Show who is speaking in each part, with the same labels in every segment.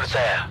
Speaker 1: you there.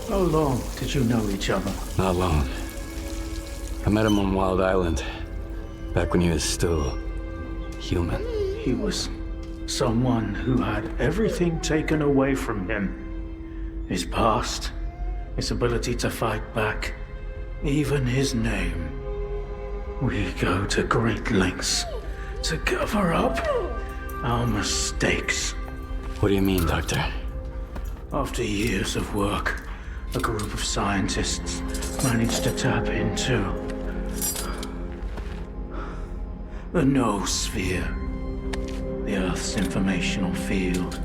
Speaker 2: How long did you know each other?
Speaker 3: Not long. I met him on Wild Island, back when he was still human.
Speaker 2: He was someone who had everything taken away from him. His past, his ability to fight back, even his name. We go to great lengths to cover up our mistakes.
Speaker 3: What do you mean, Doctor?
Speaker 2: After years of work, a group of scientists managed to tap into the noosphere, the Earth's informational field.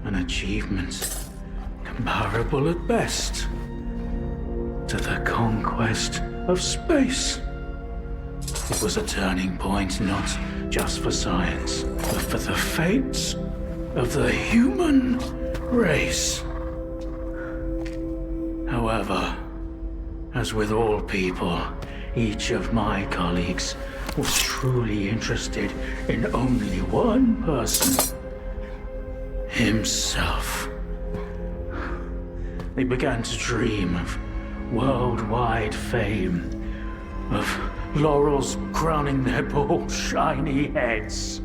Speaker 2: An achievement comparable at best to the conquest of space. It was a turning point not just for science, but for the fates of the human race. However, as with all people, each of my colleagues was truly interested in only one person: himself. They began to dream of worldwide fame, of laurels crowning their bald, shiny heads.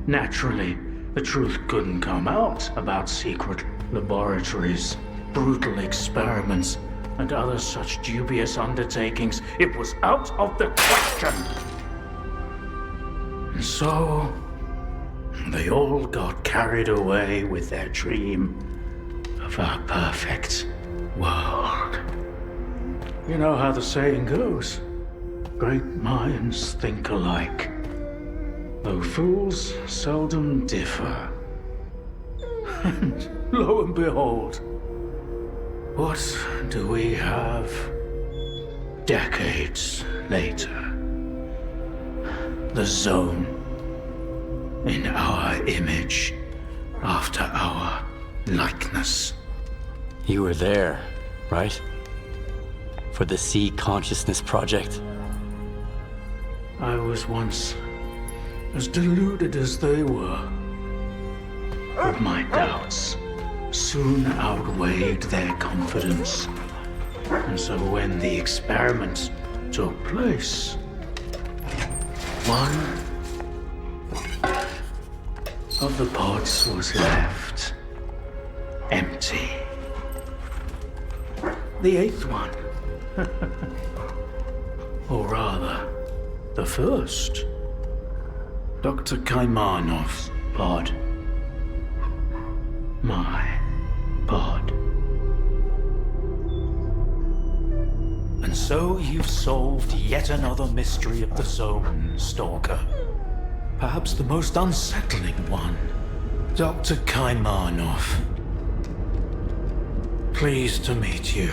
Speaker 2: Naturally, the truth couldn't come out about secret laboratories, brutal experiments, and other such dubious undertakings. It was out of the question. And so, they all got carried away with their dream of a perfect world. You know how the saying goes, great minds think alike, though fools seldom differ. And lo and behold, what do we have decades later? The Zone, in our image, after our likeness.
Speaker 3: You were there, right? For the Sea Consciousness Project?
Speaker 2: I was once as deluded as they were, but my doubts soon outweighed their confidence. And so when the experiment took place, one of the pods was left empty. The eighth one, or rather, the first, Dr. Kaimanov's pod. My pod. And so you've solved yet another mystery of the zone, Stalker. Perhaps the most unsettling one. Dr. Kaimanov. Pleased to meet you.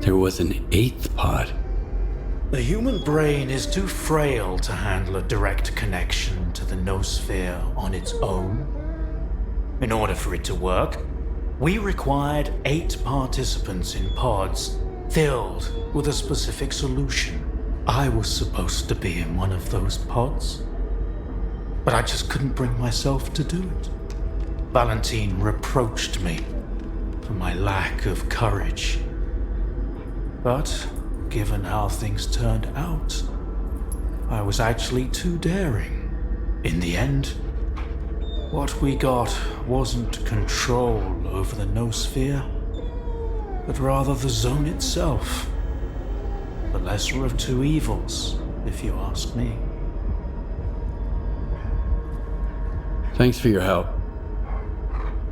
Speaker 3: There was an eighth pod.
Speaker 2: The human brain is too frail to handle a direct connection to the noosphere on its own. In order for it to work, we required 8 participants in pods filled with a specific solution. I was supposed to be in one of those pods, but I just couldn't bring myself to do it. Valentine reproached me for my lack of courage. But given how things turned out, I was actually too daring. In the end, what we got wasn't control over the noosphere, but rather the zone itself. The lesser of two evils, if you ask me.
Speaker 3: Thanks for your help.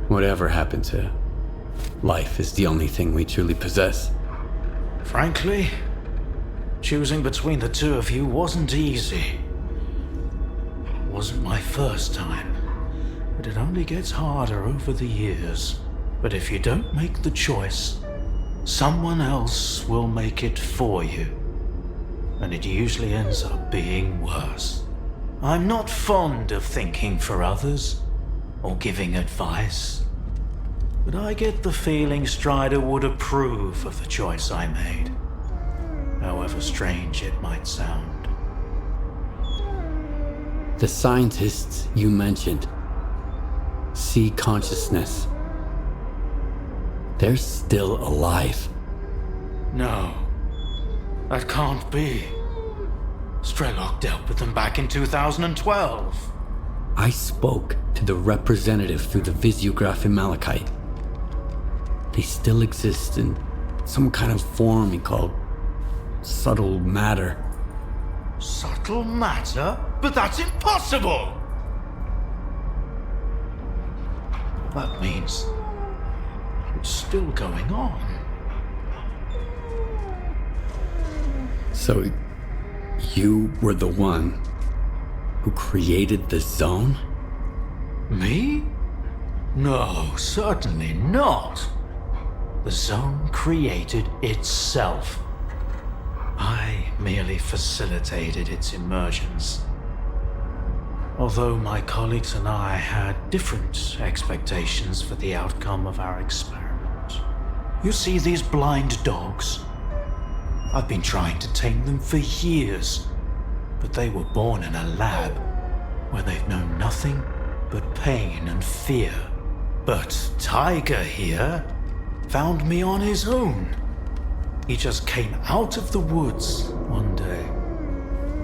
Speaker 3: Whatever happened to life is the only thing we truly possess.
Speaker 2: Frankly, choosing between the two of you wasn't easy. It wasn't my first time, but it only gets harder over the years. But if you don't make the choice, someone else will make it for you. And it usually ends up being worse. I'm not fond of thinking for others or giving advice, but I get the feeling Strider would approve of the choice I made, however strange it might sound.
Speaker 3: The scientists you mentioned see consciousness. They're still alive.
Speaker 2: No, that can't be. Strelok dealt with them back in 2012.
Speaker 3: I spoke to the representative through the visiograph in Malachite. They still exist in some kind of form he called subtle matter.
Speaker 2: Subtle matter? But that's impossible! That means it's still going on.
Speaker 3: So, you were the one who created the zone?
Speaker 2: Me? No, certainly not. The zone created itself. I merely facilitated its emergence. Although my colleagues and I had different expectations for the outcome of our experiment. You see these blind dogs? I've been trying to tame them for years, but they were born in a lab where they've known nothing but pain and fear. But Tiger here found me on his own. He just came out of the woods one day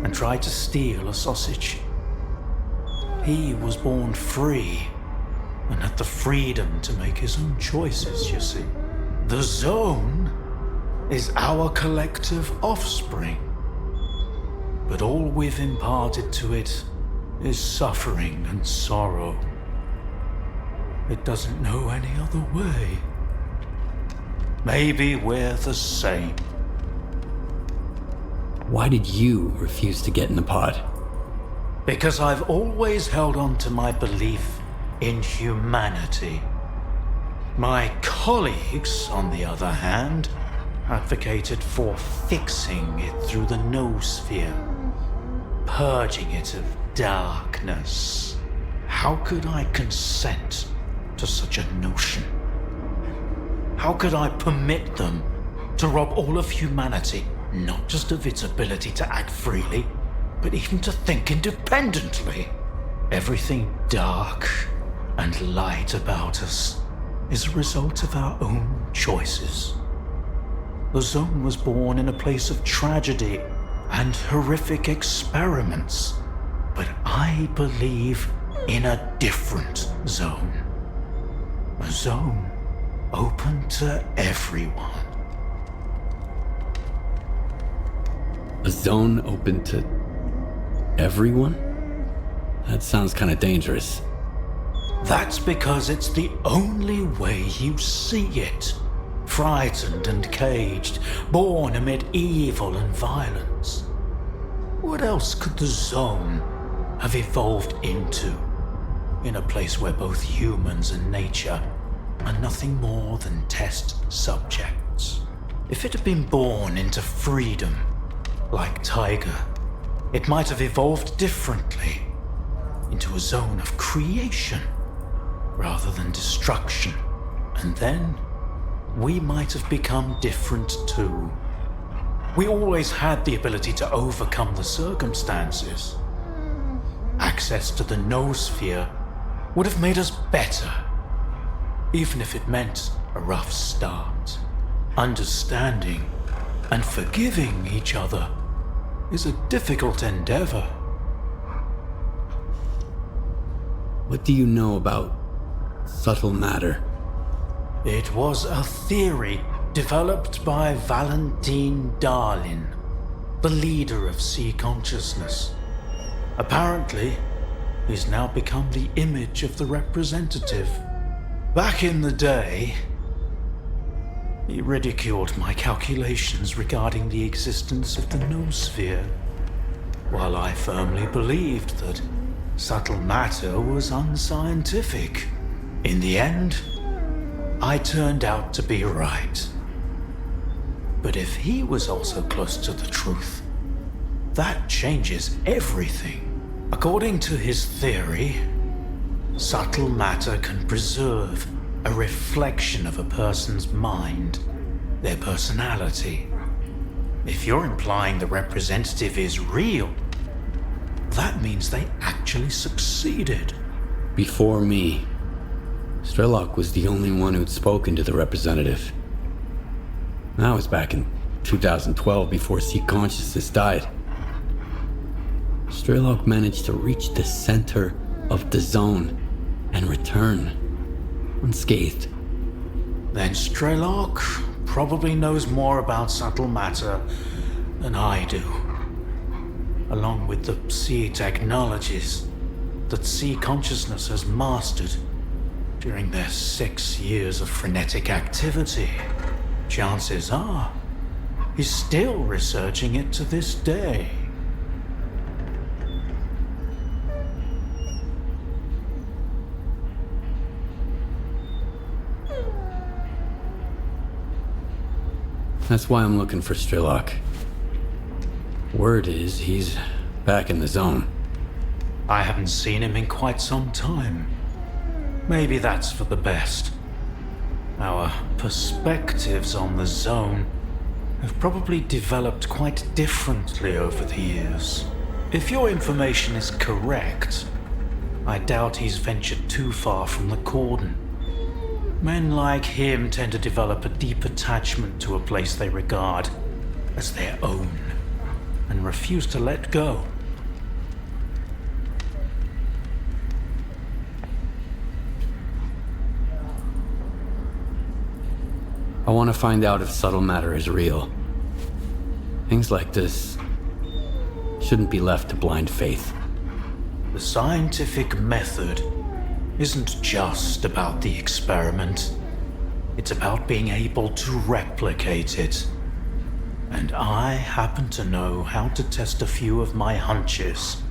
Speaker 2: and tried to steal a sausage. He was born free and had the freedom to make his own choices, you see. The zone is our collective offspring, but all we've imparted to it is suffering and sorrow. It doesn't know any other way. Maybe we're the same.
Speaker 3: Why did you refuse to get in the pod?
Speaker 2: Because I've always held on to my belief in humanity. My colleagues, on the other hand, advocated for fixing it through the noosphere, purging it of darkness. How could I consent to such a notion? How could I permit them to rob all of humanity, not just of its ability to act freely, but even to think independently? Everything dark and light about us is a result of our own choices. The zone was born in a place of tragedy and horrific experiments, but I believe in a different zone. A zone open to everyone.
Speaker 3: A zone open to everyone? That sounds kind of dangerous.
Speaker 2: That's because it's the only way you see it. Frightened and caged, born amid evil and violence. What else could the zone have evolved into? In a place where both humans and nature are nothing more than test subjects. If it had been born into freedom, like Tiger, it might have evolved differently, into a zone of creation rather than destruction. And then we might have become different too. We always had the ability to overcome the circumstances. Access to the noosphere would have made us better, even if it meant a rough start. Understanding and forgiving each other is a difficult endeavor.
Speaker 3: What do you know about subtle matter?
Speaker 2: It was a theory developed by Valentine Darlin, the leader of sea consciousness. Apparently, he's now become the image of the representative. Back in the day, he ridiculed my calculations regarding the existence of the noosphere, while I firmly believed that subtle matter was unscientific. In the end, I turned out to be right. But if he was also close to the truth, that changes everything. According to his theory, subtle matter can preserve a reflection of a person's mind, their personality. If you're implying the representative is real, that means they actually succeeded.
Speaker 3: Before me, s.t.a.l.k.e.r was the only one who'd spoken to the representative. That was back in 2012, before sea consciousness died. s.t.a.l.k.e.r managed to reach the center of the zone and return unscathed.
Speaker 2: Then s.t.a.l.k.e.r probably knows more about subtle matter than I do, along with the sea technologies that sea consciousness has mastered during their 6 years of frenetic activity. Chances are, he's still researching it to this day.
Speaker 3: That's why I'm looking for s.t.a.l.k.e.r. Word is he's back in the zone.
Speaker 2: I haven't seen him in quite some time. Maybe that's for the best. Our perspectives on the zone have probably developed quite differently over the years. If your information is correct, I doubt he's ventured too far from the cordon. Men like him tend to develop a deep attachment to a place they regard as their own and refuse to let go.
Speaker 3: I want to find out if subtle matter is real. Things like this shouldn't be left to blind faith.
Speaker 2: The scientific method isn't just about the experiment. It's about being able to replicate it. And I happen to know how to test a few of my hunches.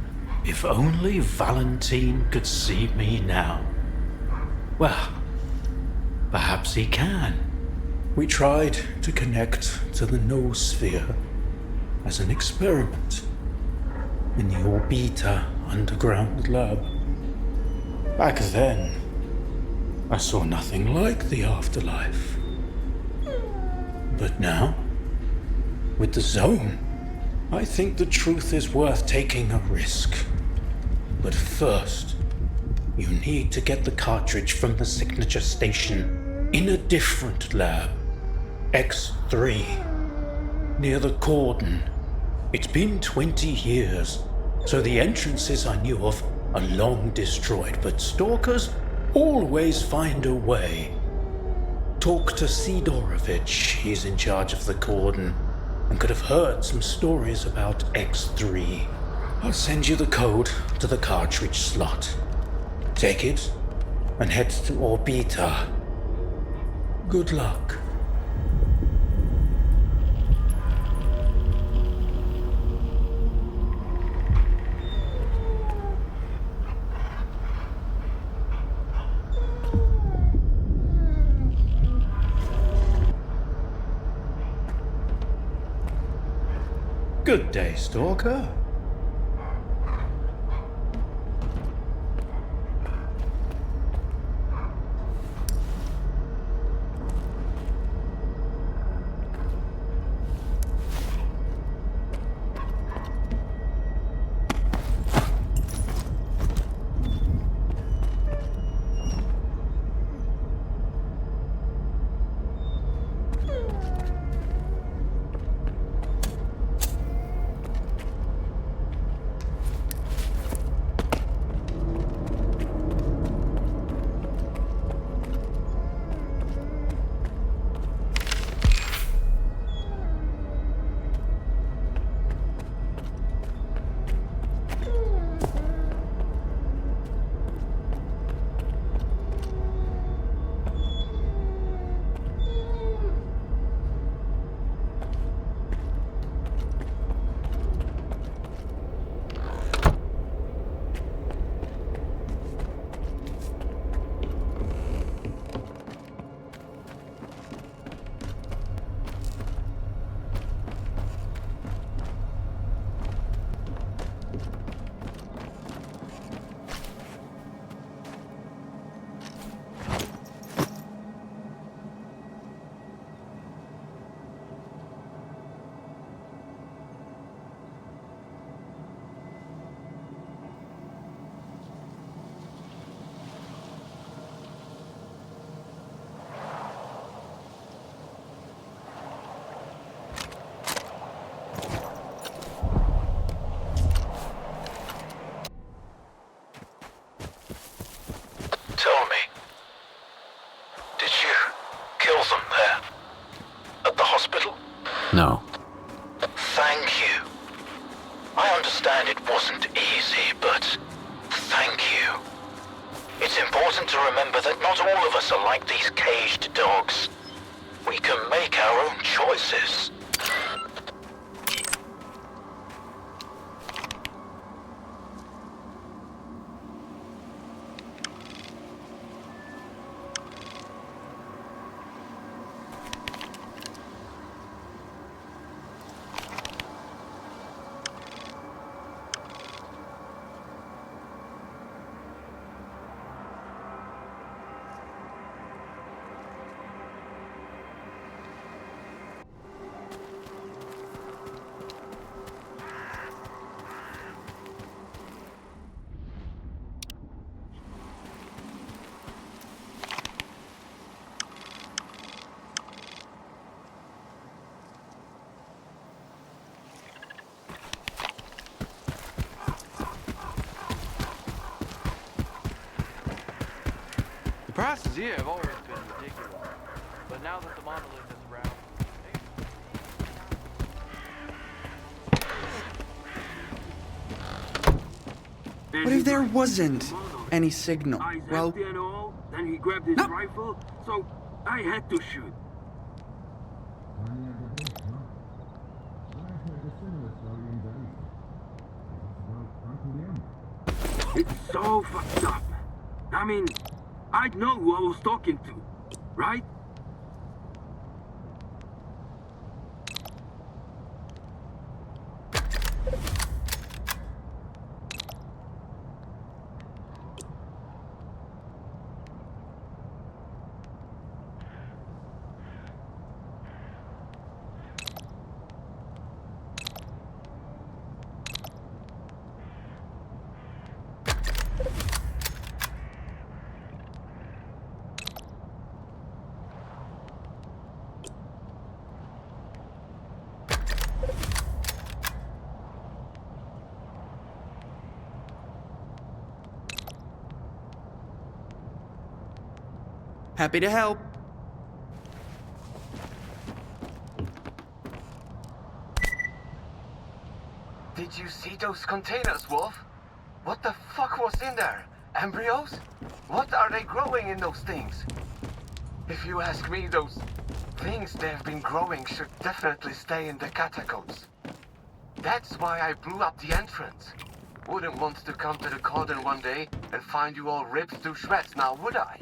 Speaker 2: If only Valentine could see me now. Well, perhaps he can. We tried to connect to the noosphere as an experiment in the Orbita underground lab. Back then, I saw nothing like the afterlife. But now, with the zone, I think the truth is worth taking a risk. But first, you need to get the cartridge from the signature station In a different lab, X3, near the cordon. It's been 20 years, so the entrances I knew of are long destroyed, but stalkers always find a way. Talk to Sidorovich, he's in charge of the cordon, and could have heard some stories about X3. I'll send you the code to the cartridge slot. Take it and head to Orbita. Good luck. Good day, Stalker.
Speaker 1: Tell me, did you kill them there? At the hospital?
Speaker 3: No.
Speaker 1: Thank you. I understand it wasn't easy, but thank you. It's important to remember that not all of us are like these caged dogs. We can make our own choices.
Speaker 4: The prices here have always been ridiculous, but now that the monolith is around,
Speaker 5: What if there wasn't any signal? Well,
Speaker 6: Then he grabbed his
Speaker 5: No.
Speaker 6: rifle, so I had to shoot. It's so fucked up. I mean, I'd know who I was talking to, right?
Speaker 5: Happy to help.
Speaker 7: Did you see those containers, Wolf? What the fuck was in there? Embryos? What are they growing in those things? If you ask me, those things they've been growing should definitely stay in the catacombs. That's why I blew up the entrance. Wouldn't want to come to the cauldron one day and find you all ripped to shreds now, would I?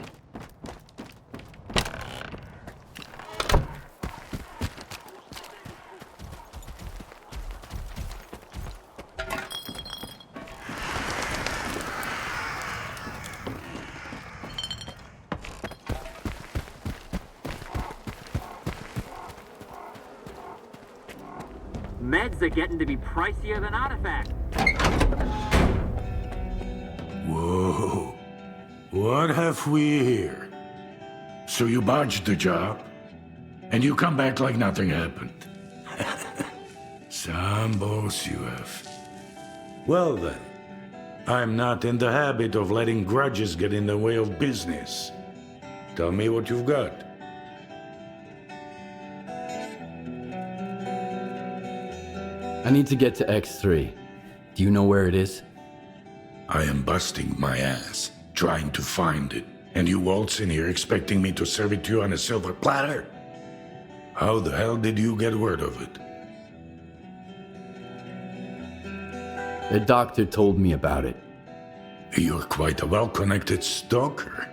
Speaker 8: Meds are getting to be pricier than artifacts.
Speaker 9: Whoa. What have we here? So you botched the job, and you come back like nothing happened. Some boss you have. Well then, I'm not in the habit of letting grudges get in the way of business. Tell me what you've got.
Speaker 3: I need to get to X3. Do you know where it is?
Speaker 9: I am busting my ass, trying to find it, and you waltz in here expecting me to serve it to you on a silver platter? How the hell did you get word of it?
Speaker 3: The doctor told me about it.
Speaker 9: You're quite a well-connected stalker.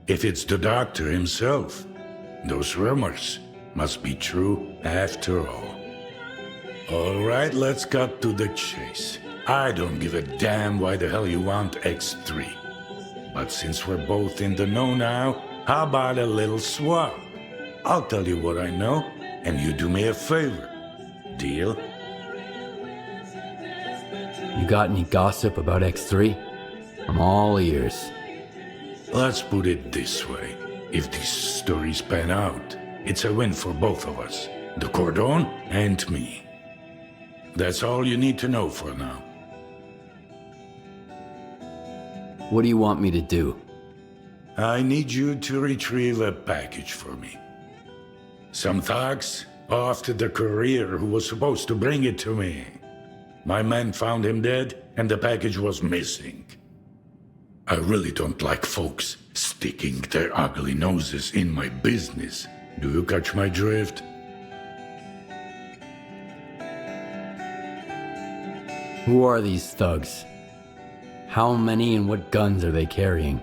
Speaker 9: If it's the doctor himself, those rumors must be true after all. All right, let's cut to the chase. I don't give a damn why the hell you want X3. But since we're both in the know now, how about a little swap? I'll tell you what I know, and you do me a favor. Deal?
Speaker 3: You got any gossip about X3? I'm all ears.
Speaker 9: Let's put it this way. If these stories pan out, it's a win for both of us. The Cordon and me. That's all you need to know for now.
Speaker 3: What do you want me to do?
Speaker 9: I need you to retrieve a package for me. Some thugs off to the courier who was supposed to bring it to me. My men found him dead, and the package was missing. I really don't like folks sticking their ugly noses in my business. Do you catch my drift?
Speaker 3: Who are these thugs? How many and what guns are they carrying?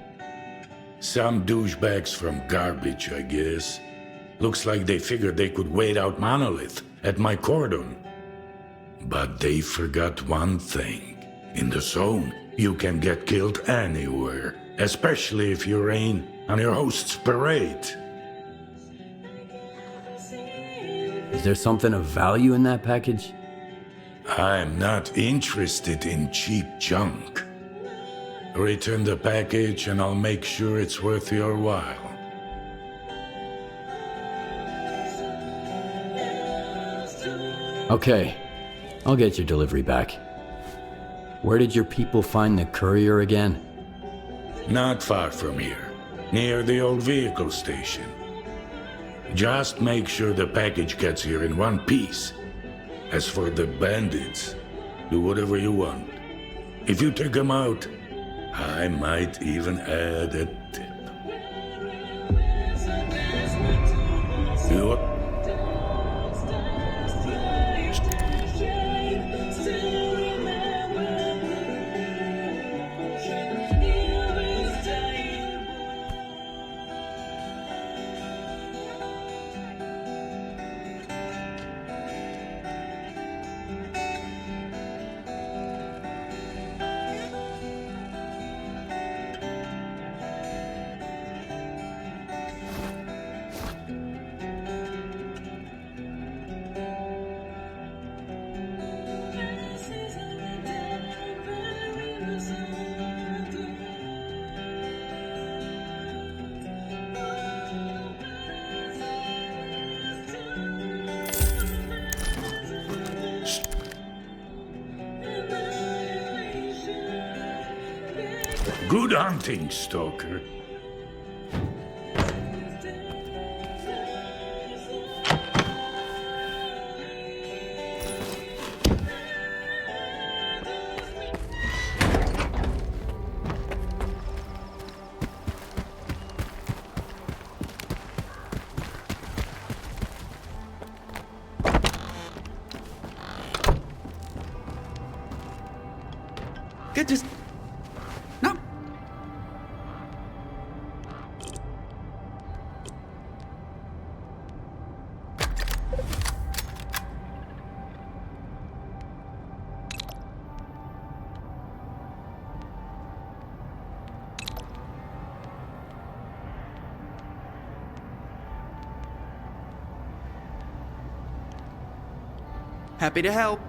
Speaker 9: Some douchebags from garbage, I guess. Looks like they figured they could wait out Monolith at my cordon. But they forgot one thing. In the zone, you can get killed anywhere, especially if you rain on your host's parade.
Speaker 3: Is there something of value in that package?
Speaker 9: I'm not interested in cheap junk. Return the package and I'll make sure it's worth your while.
Speaker 3: Okay, I'll get your delivery back. Where did your people find the courier again?
Speaker 9: Not far from here, near the old vehicle station. Just make sure the package gets here in one piece. As for the bandits, do whatever you want. If you take them out, I might even add a tip. You Good hunting, Stalker.
Speaker 5: just... No. Happy to help.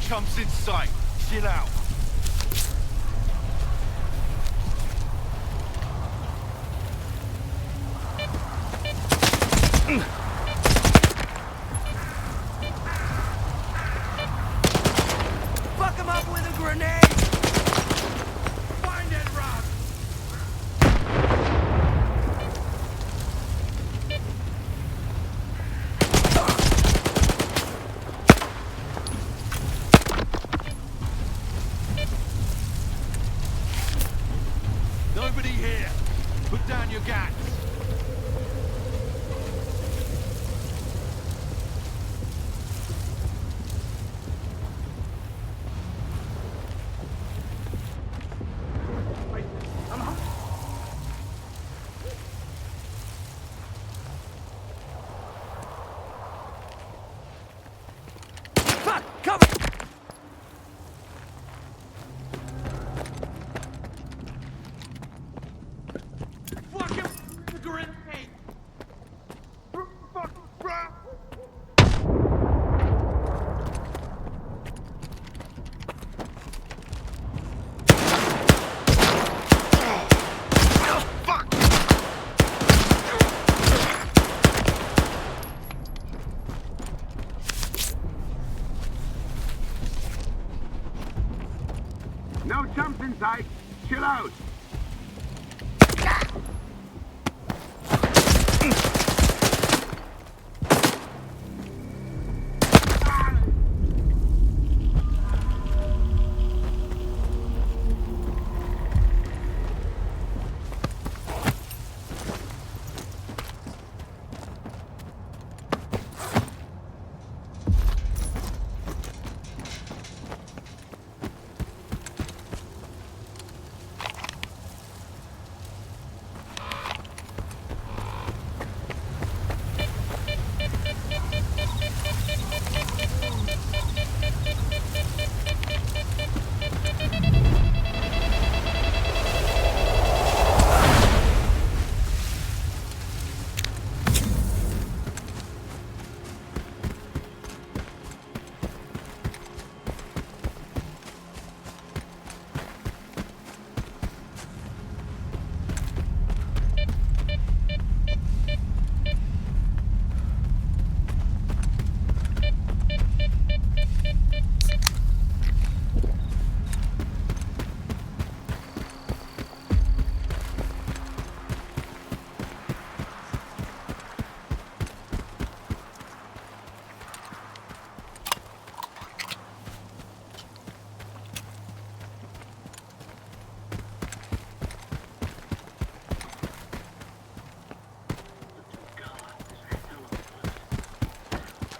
Speaker 10: Chumps in sight. Chill out.
Speaker 5: Fuck him up with a grenade!
Speaker 10: Find it, Rob! Nobody here. Put down your guns.
Speaker 6: chill out.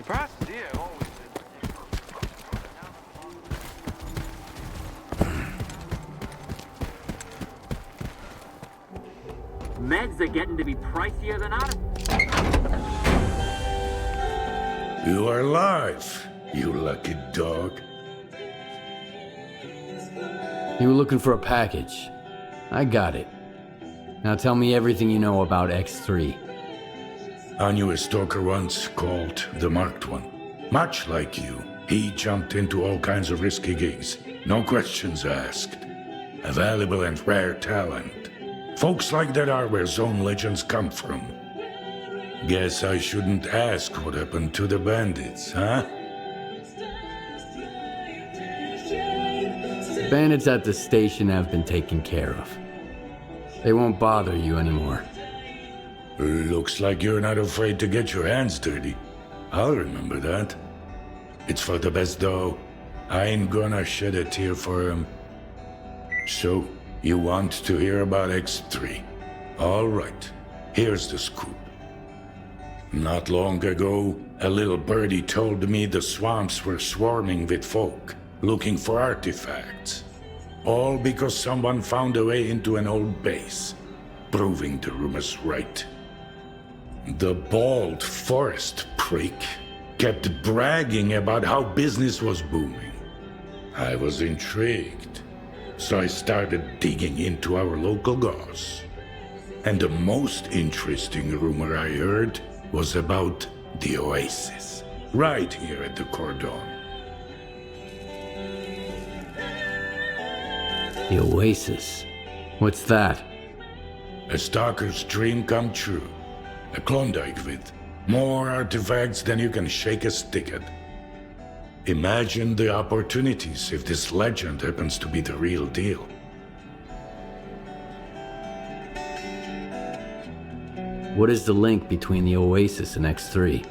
Speaker 4: Prices here have always been
Speaker 8: Meds are getting to be pricier than artifacts.
Speaker 9: You are alive, you lucky dog.
Speaker 3: You were looking for a package. I got it. Now tell me everything you know about X3.
Speaker 9: I knew a stalker once called the Marked One. Much like you, he jumped into all kinds of risky gigs. No questions asked. A valuable and rare talent. Folks like that are where zone legends come from. Guess I shouldn't ask what happened to the bandits, huh?
Speaker 3: Bandits at the station have been taken care of. They won't bother you anymore.
Speaker 9: Looks like you're not afraid to get your hands dirty. I'll remember that. It's for the best though. I ain't gonna shed a tear for him. So, you want to hear about X3? Alright, here's the scoop. Not long ago, a little birdie told me the swamps were swarming with folk, looking for artifacts. All because someone found a way into an old base, proving the rumors right. The bald forest prick kept bragging about how business was booming. I was intrigued, so I started digging into our local goss. And the most interesting rumor I heard was about the Oasis, right here at the Cordon.
Speaker 3: The Oasis? What's that?
Speaker 9: A stalker's dream come true. A Klondike with more artifacts than you can shake a stick at. Imagine the opportunities if this legend happens to be the real deal.
Speaker 3: What is the link between the Oasis and X3?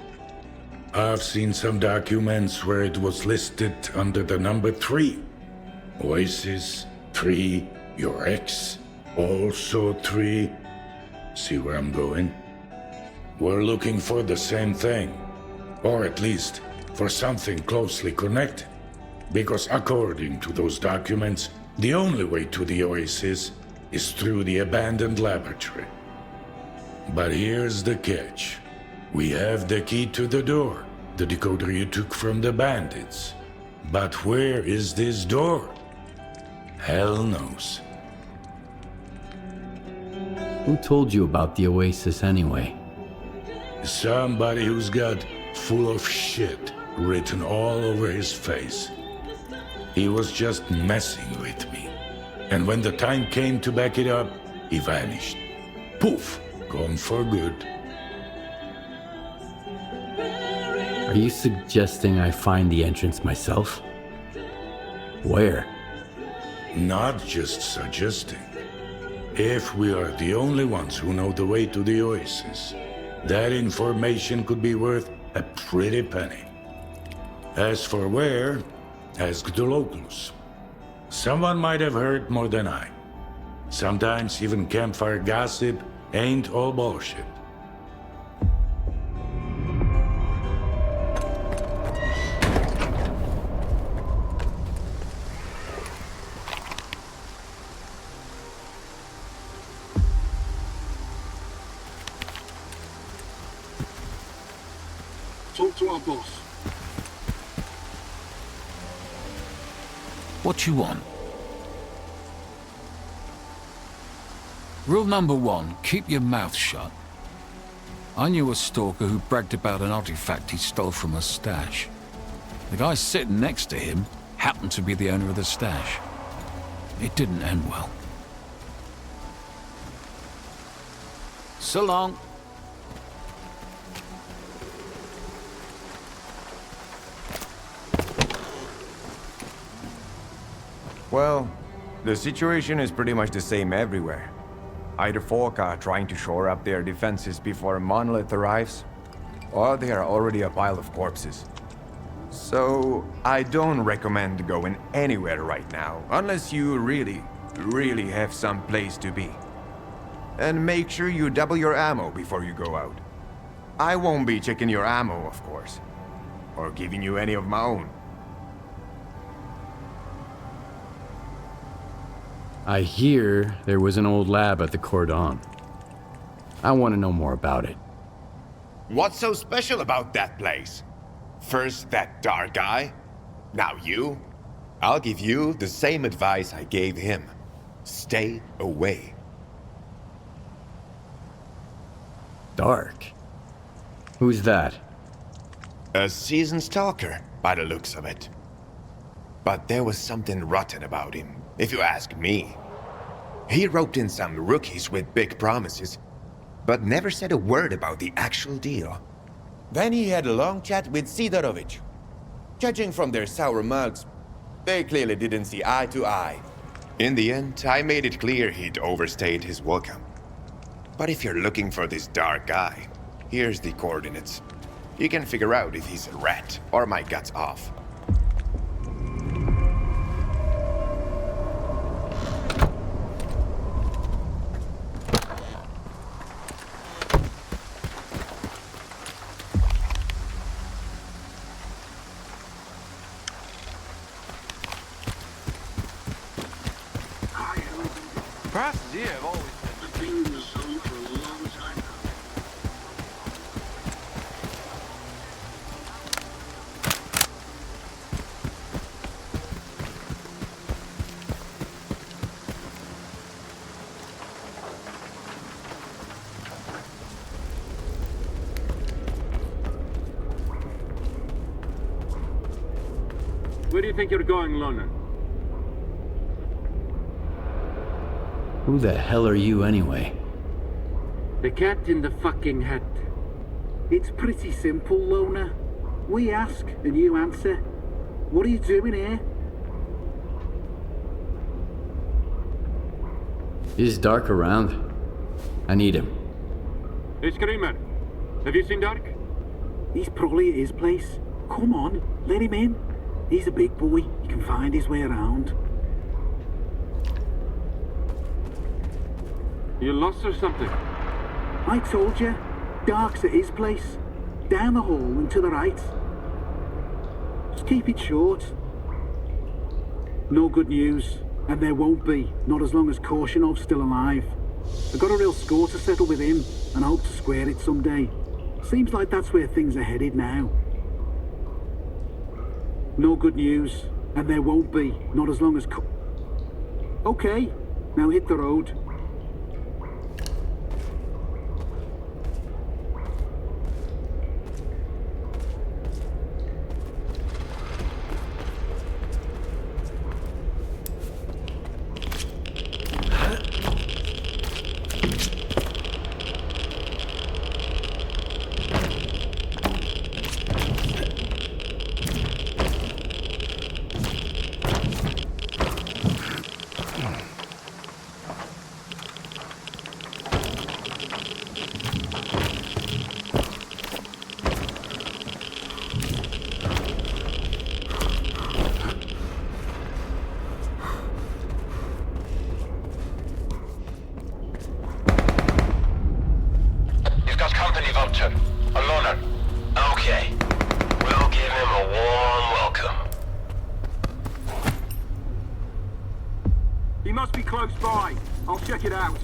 Speaker 9: I've seen some documents where it was listed under the number 3. Oasis, 3, your ex, also 3. See where I'm going? We're looking for the same thing. Or at least, for something closely connected. Because according to those documents, the only way to the Oasis is through the abandoned laboratory. But here's the catch. We have the key to the door, the decoder you took from the bandits. But where is this door? Hell knows.
Speaker 3: Who told you about the Oasis anyway?
Speaker 9: Somebody who's got full of shit written all over his face. He was just messing with me. And when the time came to back it up, he vanished. Poof, gone for good.
Speaker 3: Are you suggesting I find the entrance myself? Where?
Speaker 9: Not just suggesting. If we are the only ones who know the way to the oasis, that information could be worth a pretty penny. As for where, ask the locals. Someone might have heard more than I. Sometimes even campfire gossip ain't all bullshit.
Speaker 6: Talk to our boss.
Speaker 10: What you want? Rule number 1, keep your mouth shut. I knew a stalker who bragged about an artifact he stole from a stash. The guy sitting next to him happened to be the owner of the stash. It didn't end well. So long.
Speaker 11: Well, the situation is pretty much the same everywhere. Either folk are trying to shore up their defenses before a monolith arrives, or they are already a pile of corpses. So, I don't recommend going anywhere right now, unless you really have some place to be. And make sure you double your ammo before you go out. I won't be checking your ammo, of course, or giving you any of my own.
Speaker 3: I hear there was an old lab at the Cordon. I want to know more about it.
Speaker 12: What's so special about that place? First that dark guy, now you. I'll give you the same advice I gave him. Stay away.
Speaker 3: Dark? Who's that?
Speaker 12: A seasoned stalker, by the looks of it. But there was something rotten about him, if you ask me. He roped in some rookies with big promises, but never said a word about the actual deal. Then he had a long chat with Sidorovich. Judging from their sour mugs, they clearly didn't see eye to eye. In the end, I made it clear he'd overstayed his welcome. But if you're looking for this dark guy, here's the coordinates. You can figure out if he's a rat or my guts off.
Speaker 4: Prices here have always been
Speaker 6: The zone for a long time now. Where do you think you're going, Loner?
Speaker 3: Who the hell are you anyway?
Speaker 8: The cat in the fucking hat. It's pretty simple, Loner. We ask and you answer. What are you doing here?
Speaker 3: Is Dark around? I need him.
Speaker 6: Hey, Screamer. Have you seen Dark?
Speaker 8: He's probably at his place. Come on, let him in. He's a big boy. He can find his way around.
Speaker 6: You lost or something?
Speaker 8: I told you. Dark's at his place. Down the hall and to the right. Just keep it short. No good news. And there won't be. Not as long as Korshinov's still alive. I've got a real score to settle with him and I hope to square it someday. Seems like that's where things are headed now. No good news. And there won't be. Not as long as Okay. Now hit the road.
Speaker 1: Doctor. Alona. Okay. We'll give him a warm welcome.
Speaker 6: He must be close by. I'll check it out.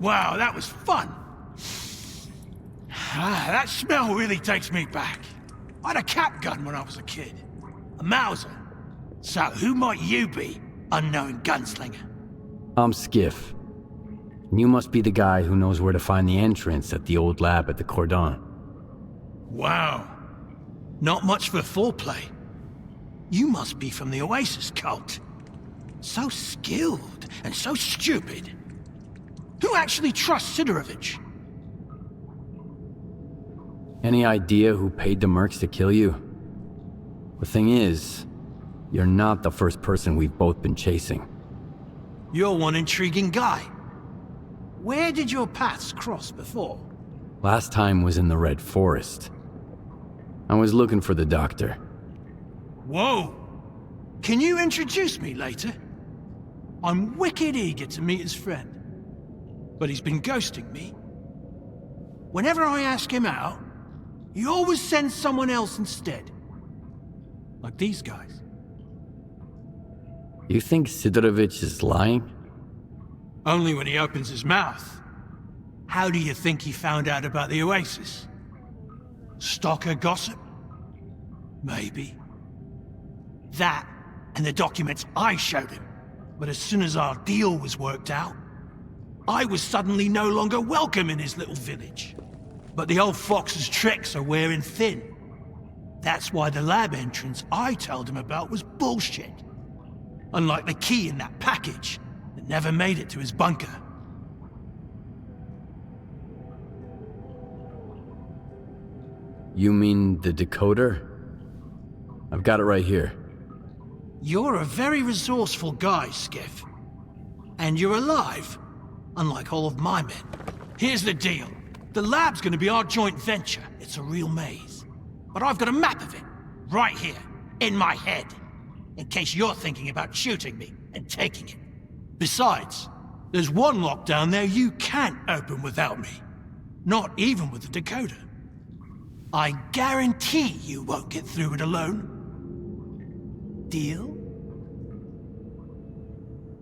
Speaker 13: Wow, that was fun. That smell really takes me back. I had a cap gun when I was a kid. A Mauser. So who might you be, unknown gunslinger?
Speaker 3: I'm Skiff. You must be the guy who knows where to find the entrance at the old lab at the Cordon.
Speaker 13: Wow. Not much for foreplay. You must be from the Oasis cult. So skilled and so stupid. Who actually trusts Sidorovich?
Speaker 3: Any idea who paid the mercs to kill you? The thing is, you're not the first person we've both been chasing.
Speaker 13: You're one intriguing guy. Where did your paths cross before?
Speaker 3: Last time was in the Red Forest. I was looking for the doctor.
Speaker 13: Whoa! Can you introduce me later? I'm wicked eager to meet his friend. but he's been ghosting me. Whenever I ask him out, he always sends someone else instead. Like these guys.
Speaker 3: You think Sidorovich is lying?
Speaker 13: Only when he opens his mouth. How do you think he found out about the Oasis? Stalker gossip? Maybe. That, and the documents I showed him. But as soon as our deal was worked out, I was suddenly no longer welcome in his little village. But the old fox's tricks are wearing thin. That's why the lab entrance I told him about was bullshit. Unlike the key in that package that never made it to his bunker.
Speaker 3: You mean the decoder? I've got it right here.
Speaker 13: You're a very resourceful guy, Skiff. And you're alive, unlike all of my men. Here's the deal. The lab's gonna be our joint venture. It's a real maze. But I've got a map of it, right here, in my head. In case you're thinking about shooting me and taking it. Besides, there's one lock down there you can't open without me. Not even with the decoder. I guarantee you won't get through it alone. Deal?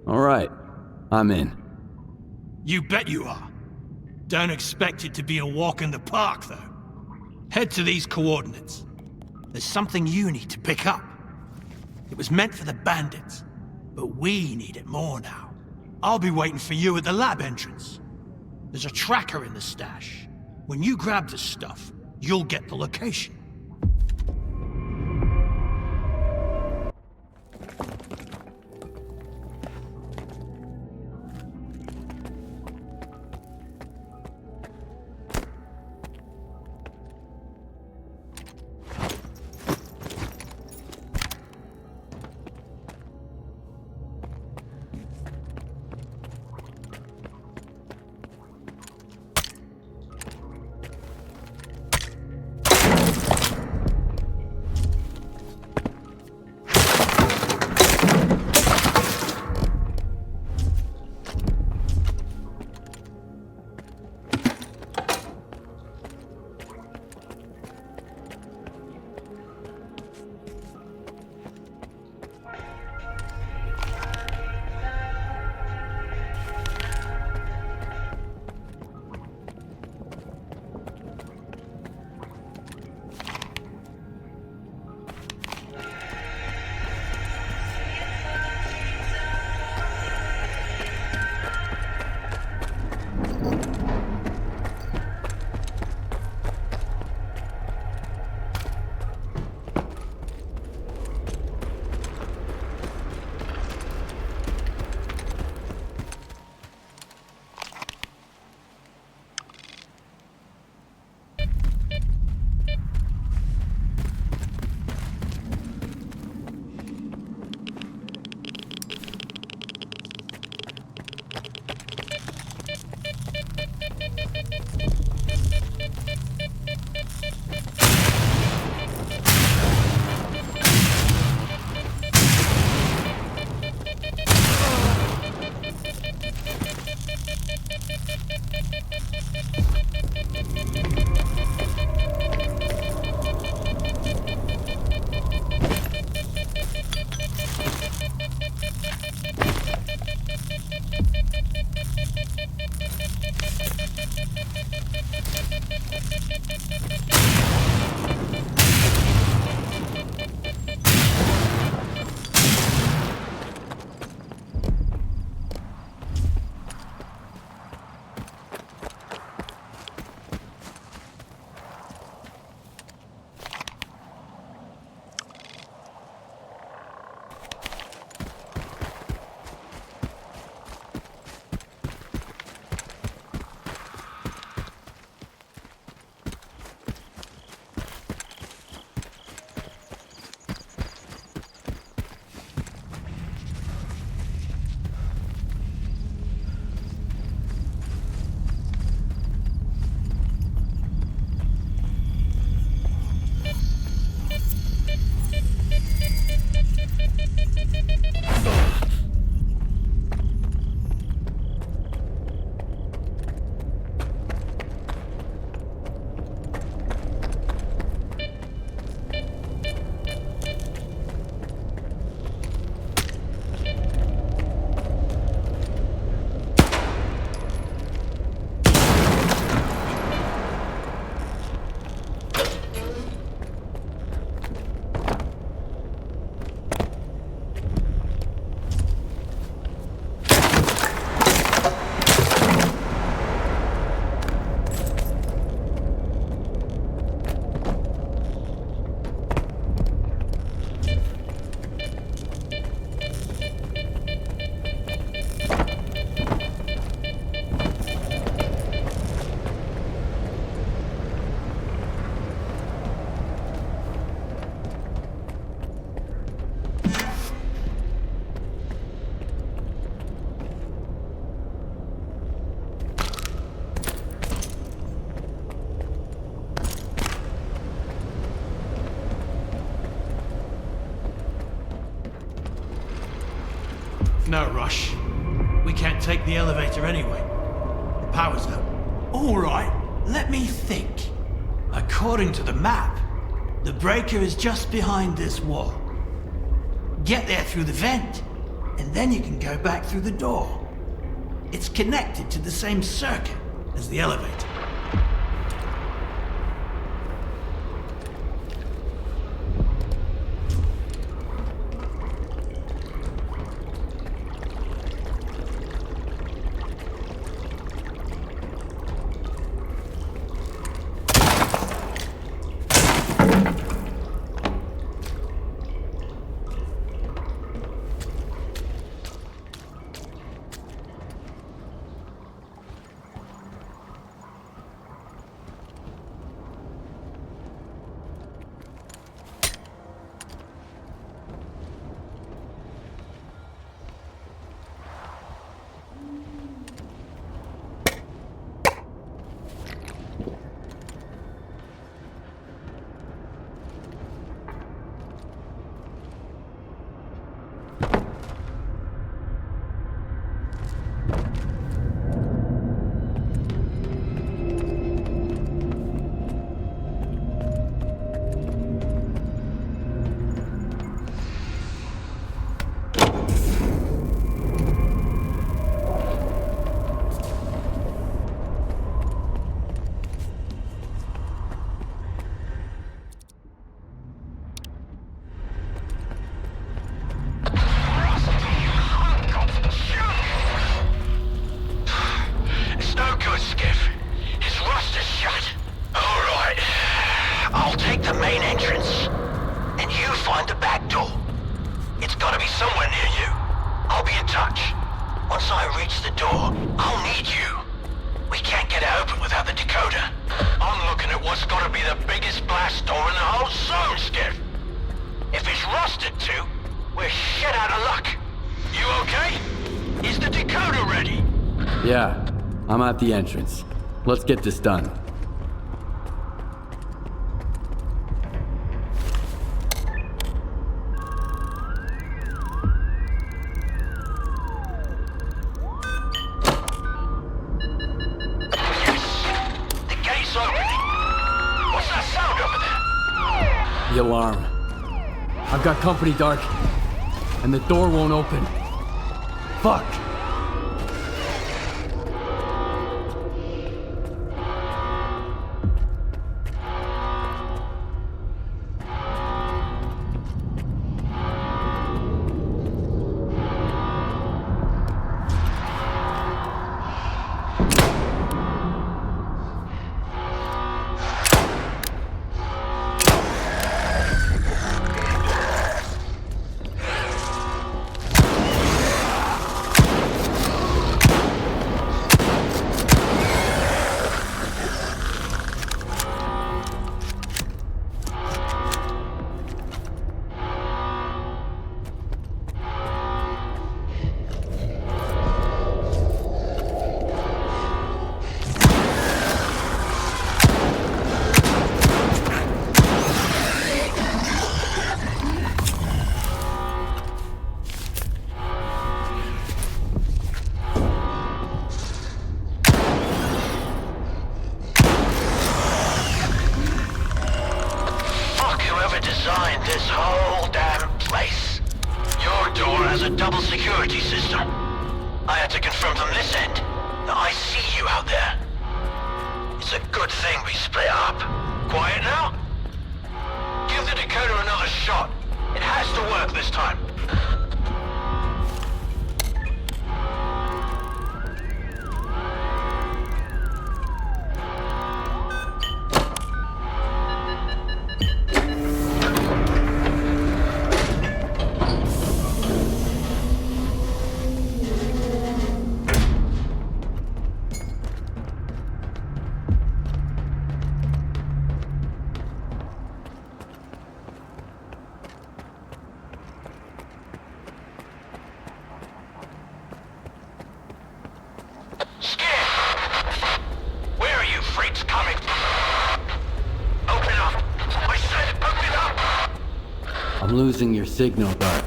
Speaker 3: All right, I'm in.
Speaker 13: You bet you are. Don't expect it to be a walk in the park, though. Head to these coordinates. There's something you need to pick up. It was meant for the bandits, but we need it more now. I'll be waiting for you at the lab entrance. There's a tracker in the stash. When you grab the stuff, you'll get the location. No rush. We can't take the elevator anyway. The power's out. Alright, let me think. According to the map, the breaker is just behind this wall. Get there through the vent, and then you can go back through the door. It's connected to the same circuit as the elevator.
Speaker 3: Yeah, I'm at the entrance. Let's get this done. The alarm. I've got company, Dark. And the door won't open. Fuck! I'm losing your signal, Bart.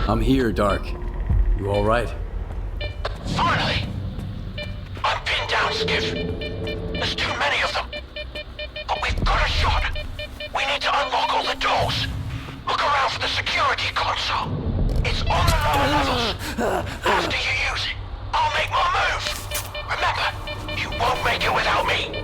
Speaker 3: I'm here, Dark. You alright?
Speaker 1: Finally! I'm pinned down, Skiff. There's too many of them. But we've got a shot. We need to unlock all the doors. Look around for the security console. It's on the lower levels. After you use it, I'll make more moves. Remember, you won't make it without me.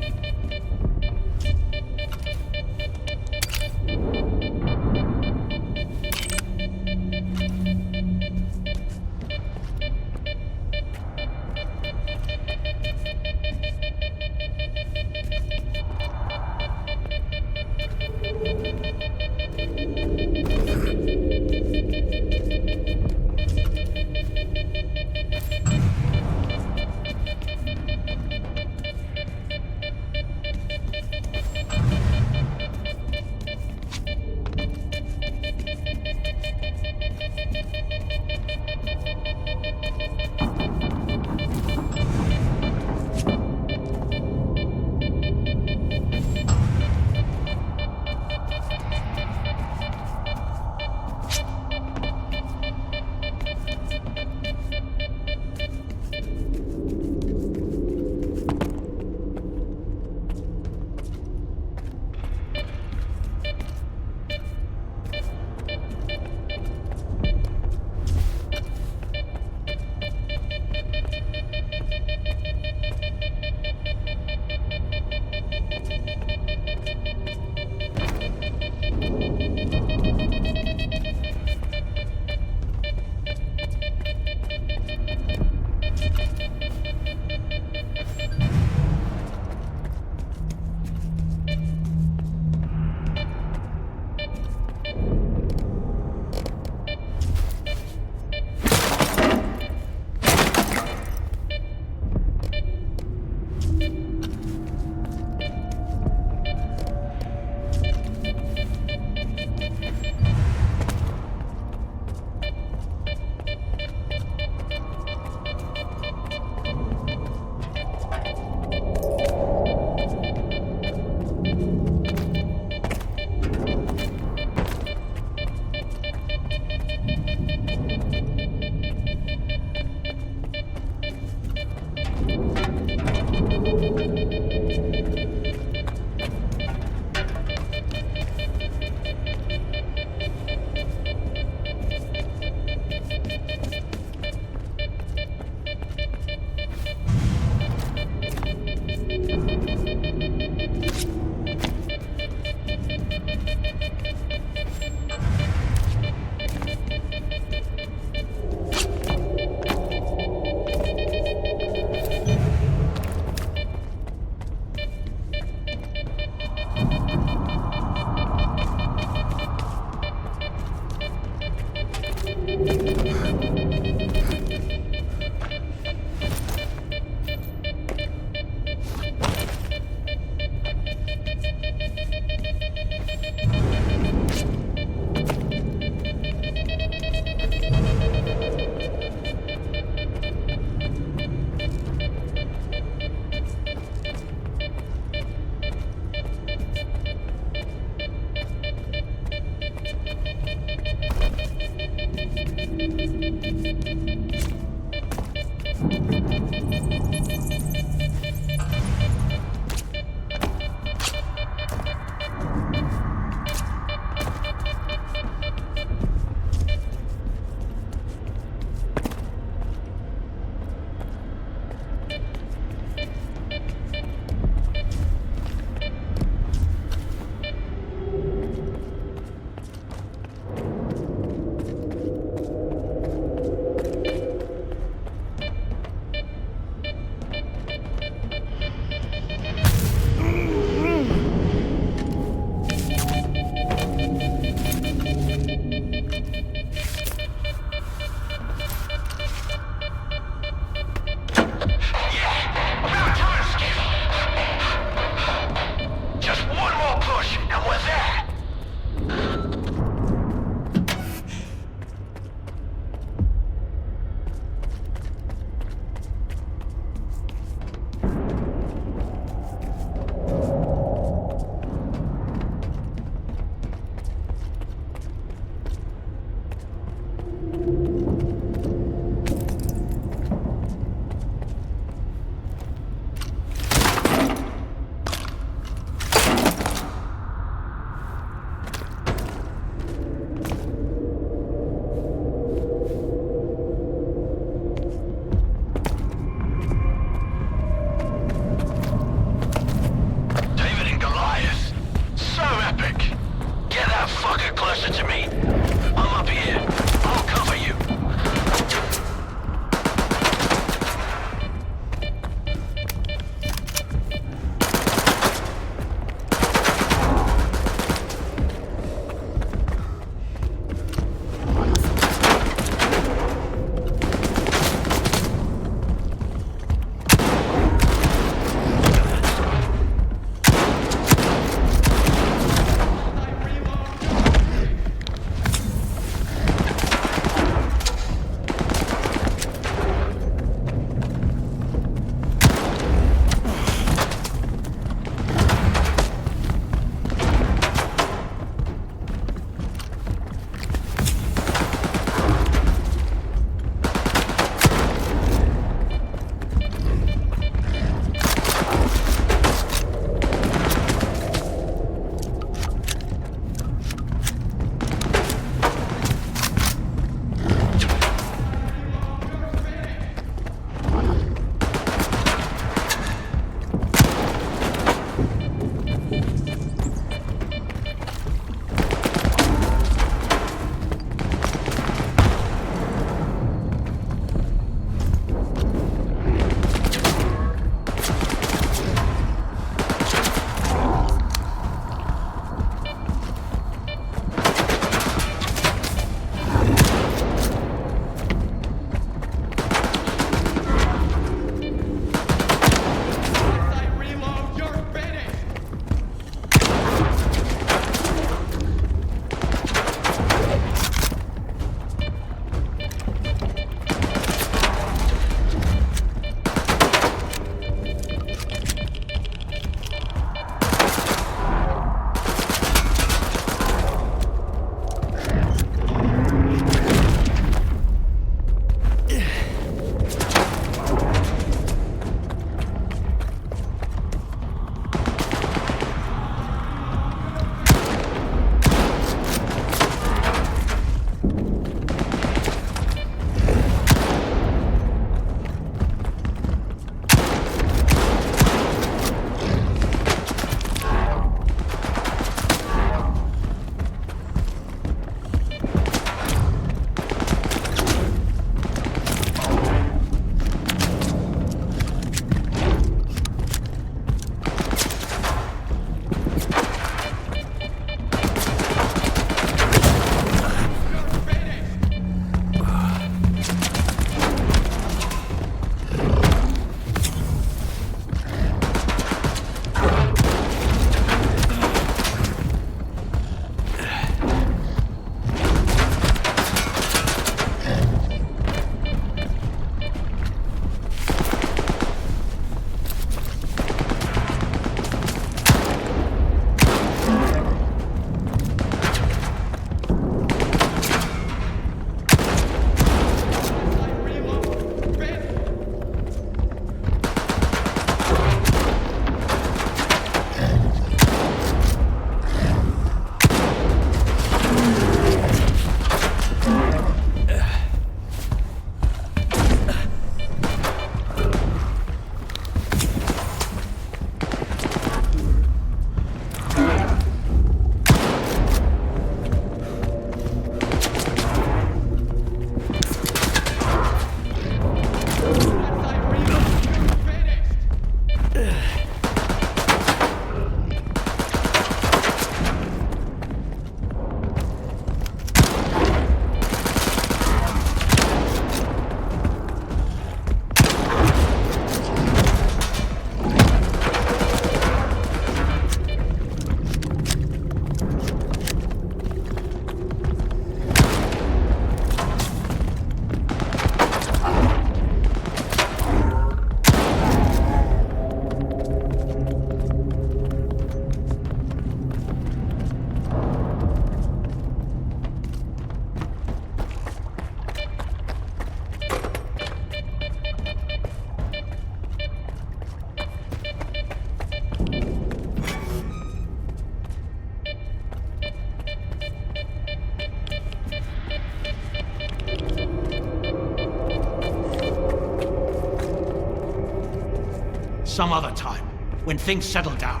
Speaker 13: Some other time, when things settle down.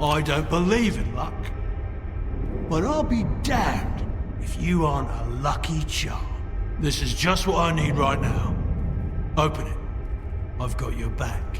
Speaker 13: I don't believe in luck. But I'll be damned if you aren't a lucky charm. This is just what I need right now. Open it. I've got your back.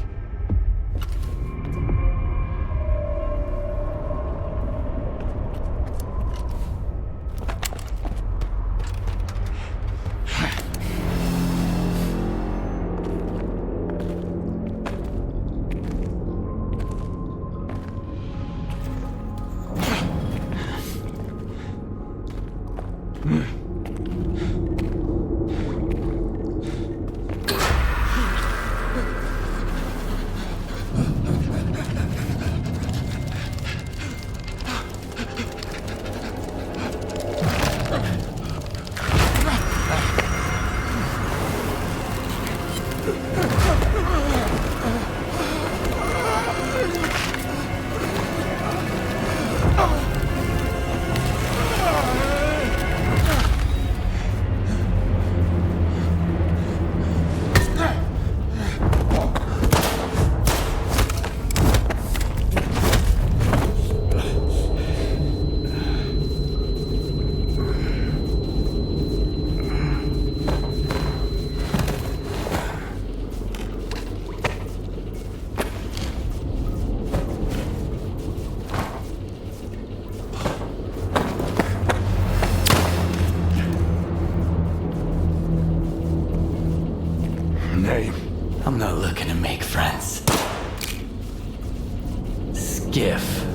Speaker 3: I'm not looking to make friends. Skiff.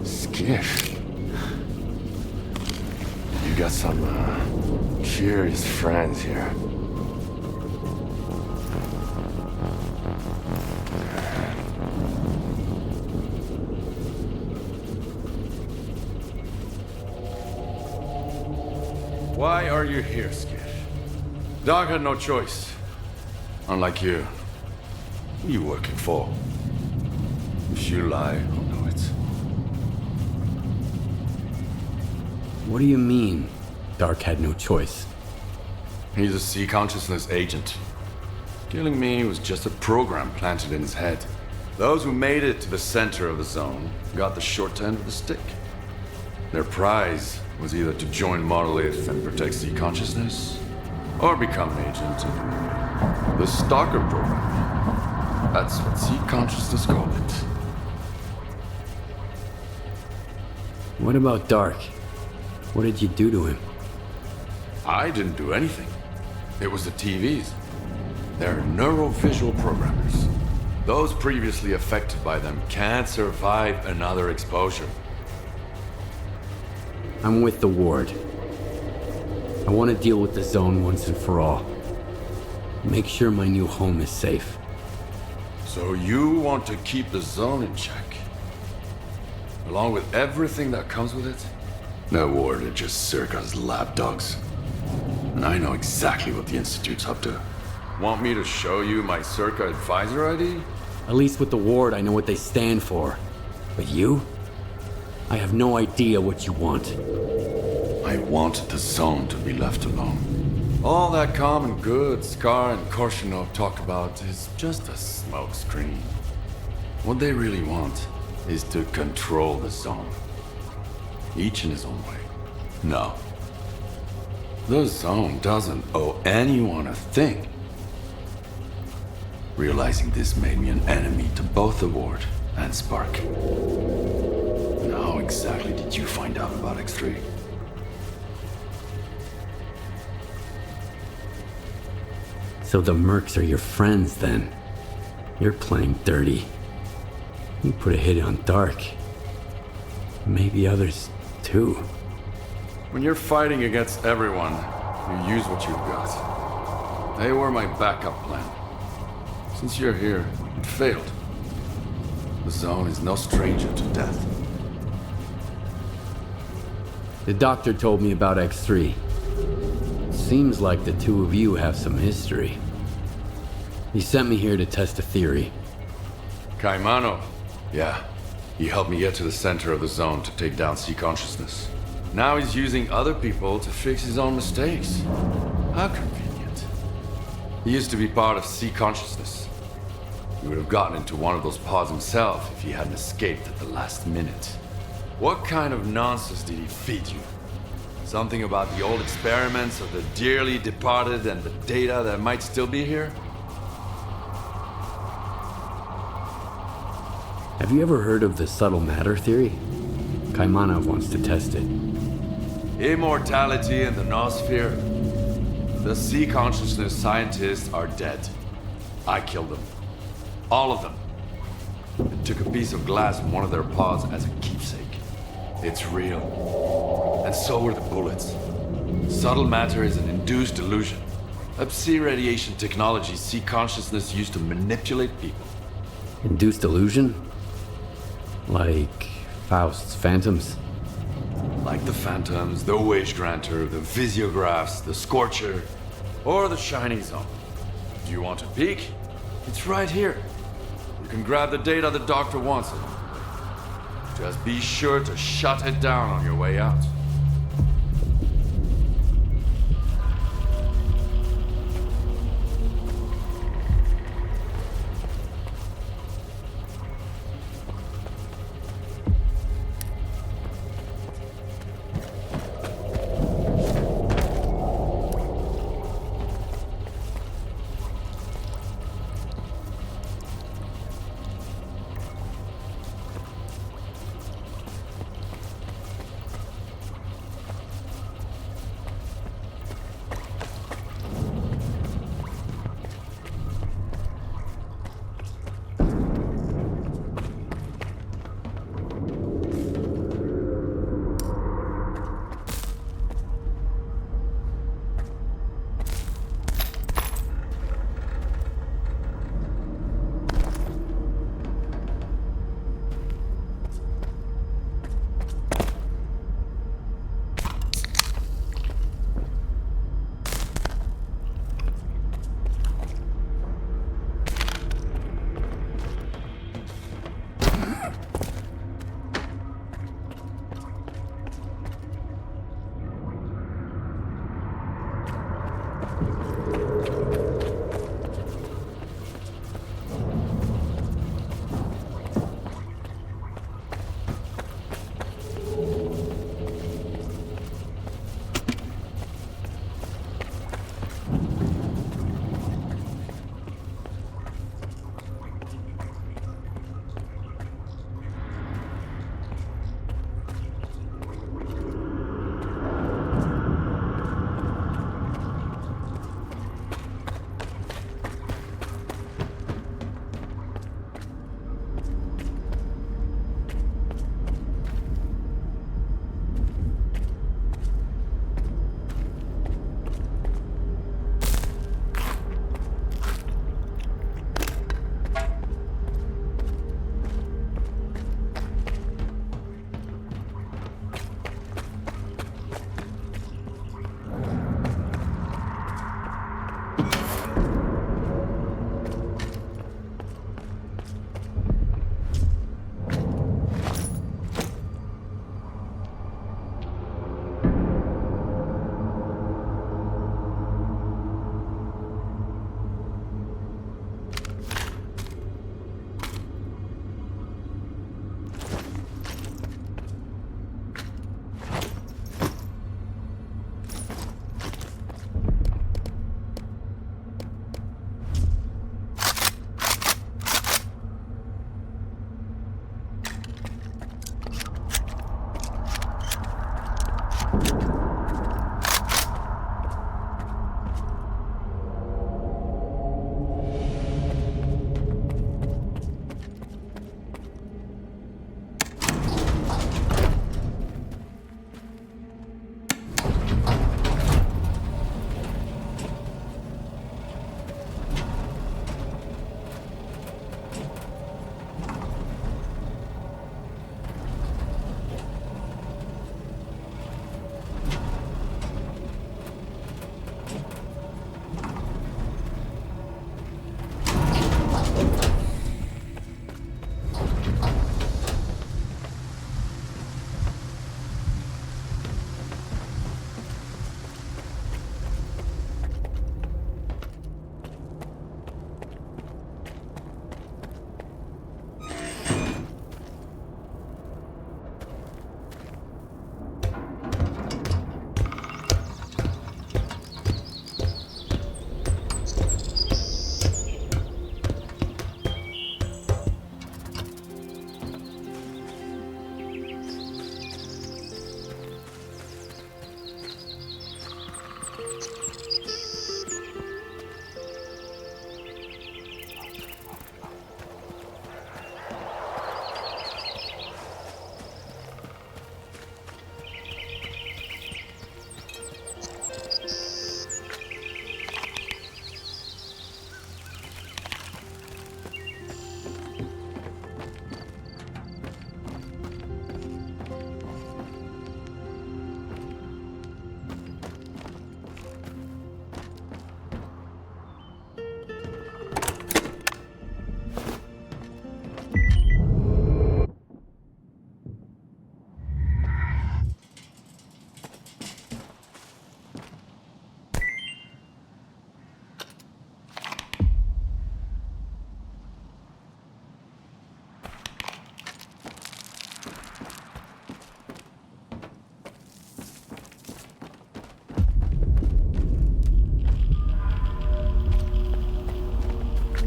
Speaker 14: Skiff? You got some, curious friends here.
Speaker 15: Why are you here, Skiff? Dog had no choice. Unlike you. Who you working for? If you lie, I'll know it.
Speaker 3: What do you mean, Dark had no choice?
Speaker 15: He's a sea consciousness agent. Killing me was just a program planted in his head. Those who made it to the center of the zone got the short end of the stick. Their prize was either to join Monolith and protect sea consciousness, or become an agent of the Stalker program. That's what sea consciousness called it.
Speaker 3: What about Dark? What did you do to him?
Speaker 15: I didn't do anything. It was the TVs. They're neurovisual programmers. Those previously affected by them can't survive another exposure.
Speaker 3: I'm with the Ward. I want to deal with the zone once and for all. Make sure my new home is safe.
Speaker 15: So you want to keep the zone in check? Along with everything that comes with it? The Ward are just Circa's lapdogs. And I know exactly what the Institute's up to. Want me to show you my Circa advisor ID?
Speaker 3: At least with the Ward, I know what they stand for. But you? I have no idea what you want.
Speaker 15: I want the zone to be left alone. All that common good s.t.a.l.k.e.r and Chornobyl talk about is just a smokescreen. What they really want is to control the zone. Each in his own way. No. The zone doesn't owe anyone a thing. Realizing this made me an enemy to both the Ward and Spark. And how exactly did you find out about X3?
Speaker 3: So the Mercs are your friends then? You're playing dirty. You put a hit on Dark. Maybe others too.
Speaker 15: When you're fighting against everyone, you use what you've got. They were my backup plan. Since you're here, it failed. The zone is no stranger to death.
Speaker 3: The doctor told me about X3. Seems like the two of you have some history. He sent me here to test a theory.
Speaker 15: Caimano. Yeah. He helped me get to the center of the zone to take down sea consciousness. Now he's using other people to fix his own mistakes. How convenient. He used to be part of sea consciousness. He would have gotten into one of those pods himself if he hadn't escaped at the last minute. What kind of nonsense did he feed you? Something about the old experiments of the dearly departed and the data that might still be here?
Speaker 3: Have you ever heard of the subtle matter theory? Kaimanov wants to test it.
Speaker 15: Immortality in the noosphere? The sea consciousness scientists are dead. I killed them. All of them. And took a piece of glass from one of their pods as a keepsake. It's real. And so are the bullets. Subtle matter is an induced illusion. A psi radiation technology sea consciousness used to manipulate people.
Speaker 3: Induced illusion? Like Faust's phantoms?
Speaker 15: Like the Phantoms, the Wage Granter, the Visiographs, the Scorcher, or the Shining Zone. Do you want a peek? It's right here. You can grab the data the doctor wants it. Just be sure to shut it down on your way out.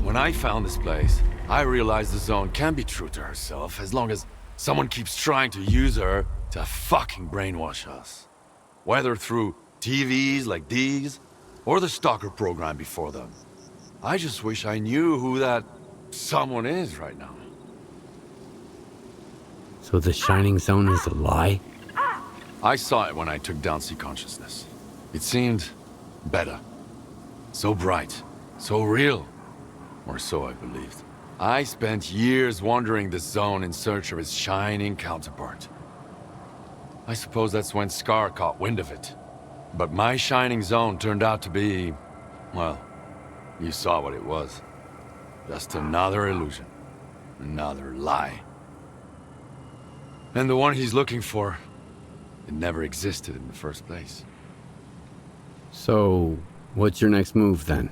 Speaker 15: When I found this place, I realized the Zone can be true to herself as long as someone keeps trying to use her to fucking brainwash us. Whether through TVs like these, or the Stalker program before them. I just wish I knew who that someone is right now.
Speaker 3: So the Shining Zone is a lie?
Speaker 15: I saw it when I took down Sea Consciousness. It seemed better. So bright, so real. Or so I believed. I spent years wandering this zone in search of its shining counterpart. I suppose that's when s.t.a.l.k.e.r caught wind of it. But my shining zone turned out to be, well, you saw what it was. Just another illusion. Another lie. And the one he's looking for, it never existed in the first place.
Speaker 3: So, what's your next move then?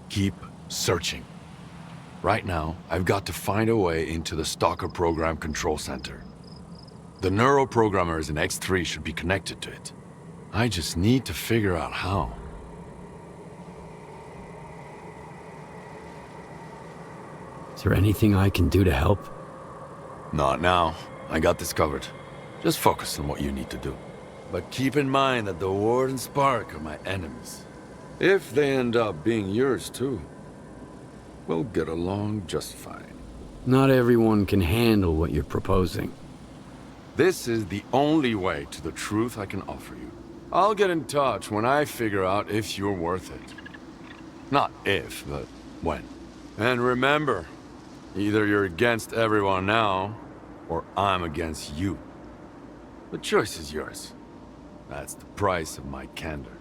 Speaker 15: Keep searching. Right now, I've got to find a way into the Stalker program control center. The neuroprogrammers in X3 should be connected to it. I just need to figure out how.
Speaker 3: Is there anything I can do to help?
Speaker 15: Not now. I got this covered. Just focus on what you need to do. But keep in mind that the Ward and Spark are my enemies. If they end up being yours too, we'll get along just fine.
Speaker 3: Not everyone can handle what you're proposing.
Speaker 15: This is the only way to the truth I can offer you. I'll get in touch when I figure out if you're worth it. Not if, but when. And remember, either you're against everyone now, or I'm against you. The choice is yours. That's the price of my candor.